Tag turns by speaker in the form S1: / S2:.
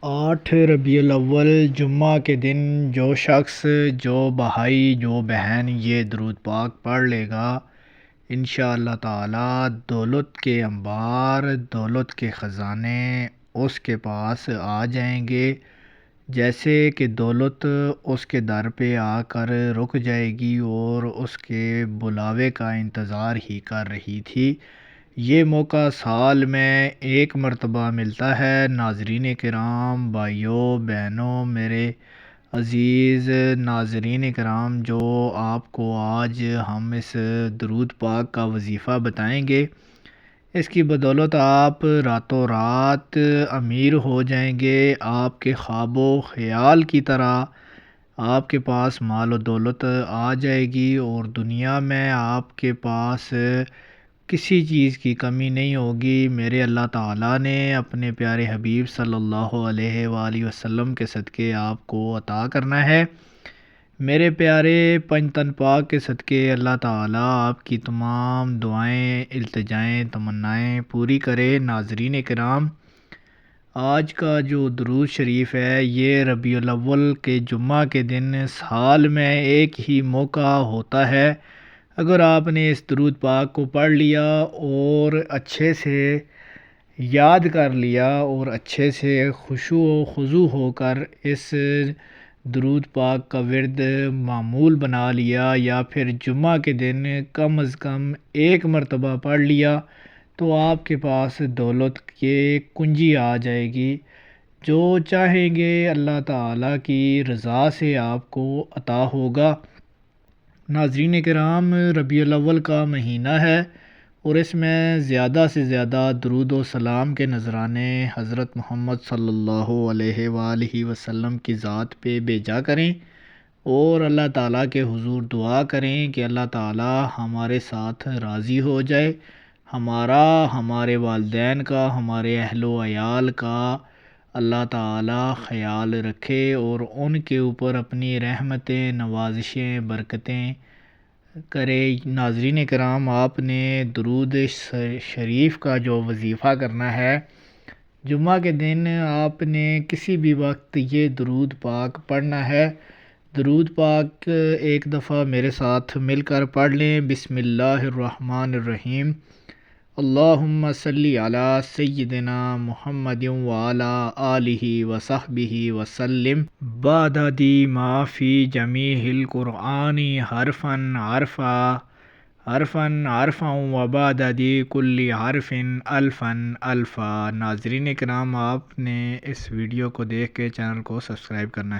S1: ربیع الاول جمعہ کے دن جو شخص، جو بھائی، جو بہن یہ درود پاک پڑھ لے گا، انشاءاللہ تعالی دولت کے انبار، دولت کے خزانے اس کے پاس آ جائیں گے، جیسے کہ دولت اس کے در پہ آ کر رک جائے گی اور اس کے بلاوے کا انتظار ہی کر رہی تھی۔ یہ موقع سال میں ایک مرتبہ ملتا ہے۔ ناظرین کرام، بھائیوں، بہنوں، میرے عزیز ناظرین کرام، جو آپ کو آج ہم اس درود پاک کا وظیفہ بتائیں گے، اس کی بدولت آپ راتوں رات امیر ہو جائیں گے۔ آپ کے خواب و خیال کی طرح آپ کے پاس مال و دولت آ جائے گی اور دنیا میں آپ کے پاس کسی چیز کی کمی نہیں ہوگی۔ میرے اللہ تعالیٰ نے اپنے پیارے حبیب صلی اللہ علیہ وآلہ وسلم کے صدقے آپ کو عطا کرنا ہے۔ میرے پیارے پنجتن پاک کے صدقے اللہ تعالیٰ آپ کی تمام دعائیں، التجائیں، تمنائیں پوری کرے۔ ناظرین کرام، آج کا جو درود شریف ہے، یہ ربیع الاول کے جمعہ کے دن سال میں ایک ہی موقع ہوتا ہے۔ اگر آپ نے اس درود پاک کو پڑھ لیا اور اچھے سے یاد کر لیا اور اچھے سے خشوع و خضوع ہو کر اس درود پاک کا ورد معمول بنا لیا، یا پھر جمعہ کے دن کم از کم ایک مرتبہ پڑھ لیا، تو آپ کے پاس دولت کے کنجی آ جائے گی۔ جو چاہیں گے اللہ تعالیٰ کی رضا سے آپ کو عطا ہوگا۔ ناظرین کرام، ربیع الاول کا مہینہ ہے اور اس میں زیادہ سے زیادہ درود و سلام کے نذرانے حضرت محمد صلی اللہ علیہ وآلہ وسلم کی ذات پہ بھیجا کریں اور اللہ تعالیٰ کے حضور دعا کریں کہ اللہ تعالیٰ ہمارے ساتھ راضی ہو جائے، ہمارا، ہمارے والدین کا، ہمارے اہل و عیال کا اللہ تعالیٰ خیال رکھے اور ان کے اوپر اپنی رحمتیں، نوازشیں، برکتیں کرے۔ ناظرین کرام، آپ نے درود شریف کا جو وظیفہ کرنا ہے، جمعہ کے دن آپ نے کسی بھی وقت یہ درود پاک پڑھنا ہے۔ درود پاک ایک دفعہ میرے ساتھ مل کر پڑھ لیں۔ بسم اللہ الرحمن الرحیم۔ اللہم صلی علی سیدنا محمد وعلی آلہ وصحبہ وسلم بعدد ما فی جمیع القرآن حرفا حرفا حرفا حرفا وبعدد کل حرف الفا الفا۔ ناظرین کرام، آپ نے اس ویڈیو کو دیکھ کے چینل کو سبسکرائب کرنا ہے۔